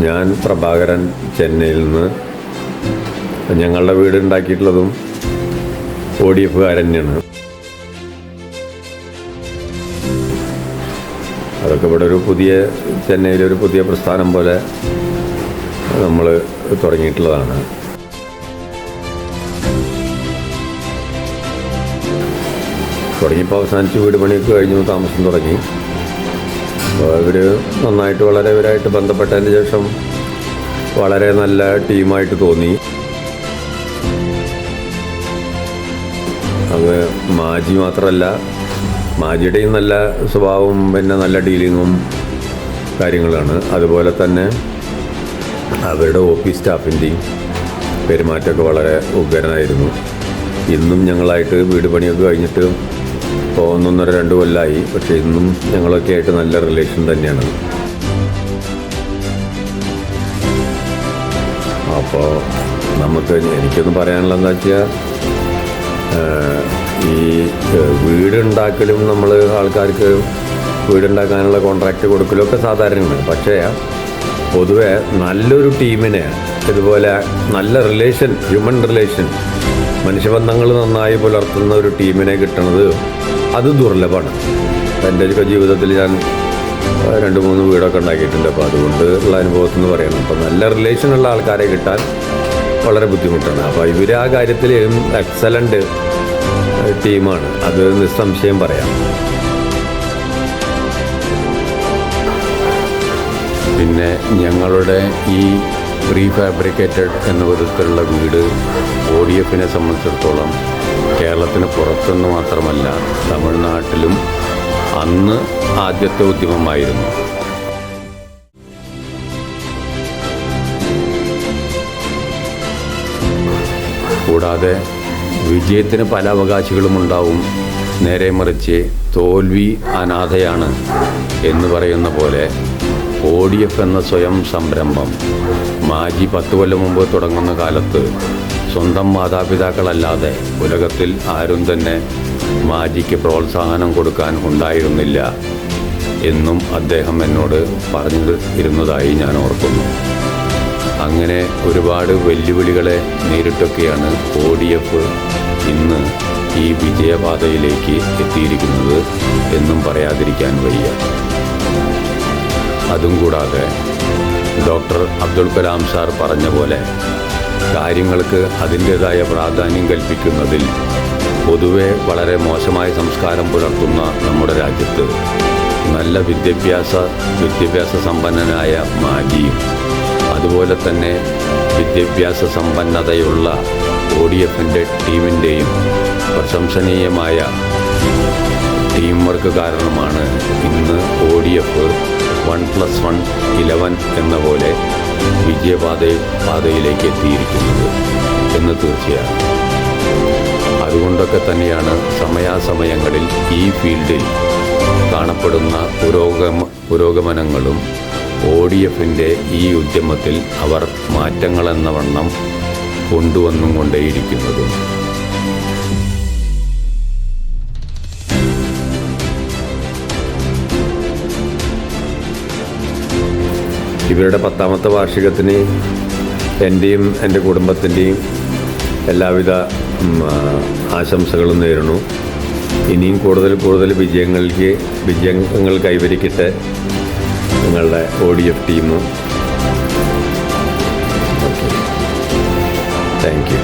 ഞാൻ പ്രഭാകരൻ, ചെന്നൈയിൽ നിന്ന്. ഞങ്ങളുടെ വീട് ഉണ്ടാക്കിയിട്ടുള്ളതും ODF തന്നെയാണ്. അതൊക്കെ ഇവിടെ ചെന്നൈയിലൊരു പുതിയ പ്രസ്ഥാനം പോലെ നമ്മൾ തുടങ്ങിയിട്ടുള്ളതാണ്. തുടങ്ങിയപ്പോൾ അവസാനിച്ച് വീട് പണിയൊക്കെ കഴിഞ്ഞു, താമസം തുടങ്ങി. അപ്പോൾ ഇവർ നന്നായിട്ട് ഇവരായിട്ട് ബന്ധപ്പെട്ടതിന് ശേഷം വളരെ നല്ല ടീമായിട്ട് തോന്നി. അത് മാജി മാത്രമല്ല, മാജിയുടെയും നല്ല സ്വഭാവവും പിന്നെ നല്ല ഡീലിങ്ങും കാര്യങ്ങളാണ്. അതുപോലെ തന്നെ അവരുടെ ഓഫീസ് സ്റ്റാഫിൻ്റെയും പെരുമാറ്റമൊക്കെ വളരെ ഉഗ്രനായിരുന്നു. ഇന്നും ഞങ്ങളായിട്ട് വീട് പണിയൊക്കെ കഴിഞ്ഞിട്ട് ഇപ്പോൾ 1.5-2 കൊല്ലമായി. പക്ഷേ ഇന്നും ഞങ്ങളൊക്കെ ആയിട്ട് നല്ല റിലേഷൻ തന്നെയാണ്. അപ്പോൾ എനിക്കൊന്ന് പറയാനുള്ളതെന്ന് വെച്ചാൽ, ഈ വീടുണ്ടാക്കലും നമ്മൾ ആൾക്കാർക്ക് വീടുണ്ടാക്കാനുള്ള കോൺട്രാക്റ്റ് കൊടുക്കലും ഒക്കെ സാധാരണയാണ്. പക്ഷേ പൊതുവെ നല്ലൊരു ടീമിനെ, ഇതുപോലെ നല്ല ഹ്യൂമൻ റിലേഷൻ, മനുഷ്യബന്ധങ്ങൾ നന്നായി പുലർത്തുന്ന ഒരു ടീമിനെ കിട്ടുന്നത് അത് ദുർലഭമാണ്. എൻ്റെ ജീവിതത്തിൽ ഞാൻ 2-3 വീടൊക്കെ ഉണ്ടാക്കിയിട്ടുണ്ട്. അപ്പോൾ അതുകൊണ്ട് ഉള്ള അനുഭവത്തിൽ നിന്ന് പറയണം. അപ്പോൾ നല്ല റിലേഷനുള്ള ആൾക്കാരെ കിട്ടാൻ വളരെ ബുദ്ധിമുട്ടാണ്. അപ്പോൾ ഇവർ ആ കാര്യത്തിൽ എക്സലൻ്റ് ടീമാണ്, അത് നിസ്സംശയം പറയാം. പിന്നെ ഞങ്ങളുടെ ഈ പ്രീ ഫാബ്രിക്കേറ്റഡ് എന്ന വിധത്തിലുള്ള വീട് ODFനെ സംബന്ധിച്ചിടത്തോളം കേരളത്തിന് പുറത്തുനിന്ന് മാത്രമല്ല, തമിഴ്നാട്ടിലും അന്ന് ആദ്യത്തെ ഉദ്യമമായിരുന്നു. കൂടാതെ വിജയത്തിന് പല അവകാശികളും ഉണ്ടാവും. നേരെ മറിച്ച് തോൽവി അനാഥയാണ് എന്ന് പറയുന്ന പോലെ ODF എന്ന സ്വയം സംരംഭം മാജി 10 കൊല്ലം മുമ്പ് തുടങ്ങുന്ന കാലത്ത് സ്വന്തം മാതാപിതാക്കളല്ലാതെ ഉലകത്തിൽ ആരും തന്നെ മാജിക്ക് പ്രോത്സാഹനം കൊടുക്കാൻ ഉണ്ടായിരുന്നില്ല എന്നും അദ്ദേഹം എന്നോട് പറഞ്ഞിരുന്നതായി ഞാൻ ഓർക്കുന്നു. അങ്ങനെ ഒരുപാട് വെല്ലുവിളികളെ നേരിട്ടൊക്കെയാണ് ODF ഇന്ന് ഈ വിജയപാതയിലേക്ക് എത്തിയിരിക്കുന്നത് എന്നും പറയാതിരിക്കാൻ വയ്യ. അതും കൂടാതെ ഡോക്ടർ അബ്ദുൽ കലാം സാർ പറഞ്ഞ പോലെ കാര്യങ്ങൾക്ക് അതിൻ്റേതായ പ്രാധാന്യം കൽപ്പിക്കുന്നതിൽ പൊതുവെ വളരെ മോശമായ സംസ്കാരം പുലർത്തുന്ന നമ്മുടെ രാജ്യത്ത് നല്ല വിദ്യാഭ്യാസ സമ്പന്നനായ മാജിയും അതുപോലെ തന്നെ വിദ്യാഭ്യാസ സമ്പന്നതയുള്ള ODFൻ്റെ ടീമിൻ്റെയും പ്രശംസനീയമായ ടീം വർക്ക് കാരണമാണ് ഇന്ന് ODF 1+1 11 എന്ന പോലെ വിജയപാതയിലേക്ക് എത്തിയിരിക്കുന്നത് എന്ന് തീർച്ചയാണ്. അതുകൊണ്ടൊക്കെ തന്നെയാണ് സമയാസമയങ്ങളിൽ ഈ ഫീൽഡിൽ കാണപ്പെടുന്ന പുരോഗമനങ്ങളും ODFൻ്റെ ഈ ഉദ്യമത്തിൽ അവർ മാറ്റങ്ങളെന്ന വണ്ണം കൊണ്ടുവന്നും കൊണ്ടേയിരിക്കുന്നതും. ഇവരുടെ 10ാമത്തെ വാർഷികത്തിന് എൻ്റെയും എൻ്റെ കുടുംബത്തിൻ്റെയും എല്ലാവിധ ആശംസകളും നേരുന്നു. ഇനിയും കൂടുതൽ വിജയങ്ങൾ കൈവരിക്കട്ടെ നിങ്ങളുടെ ODF ടീമും. Okay, thank you.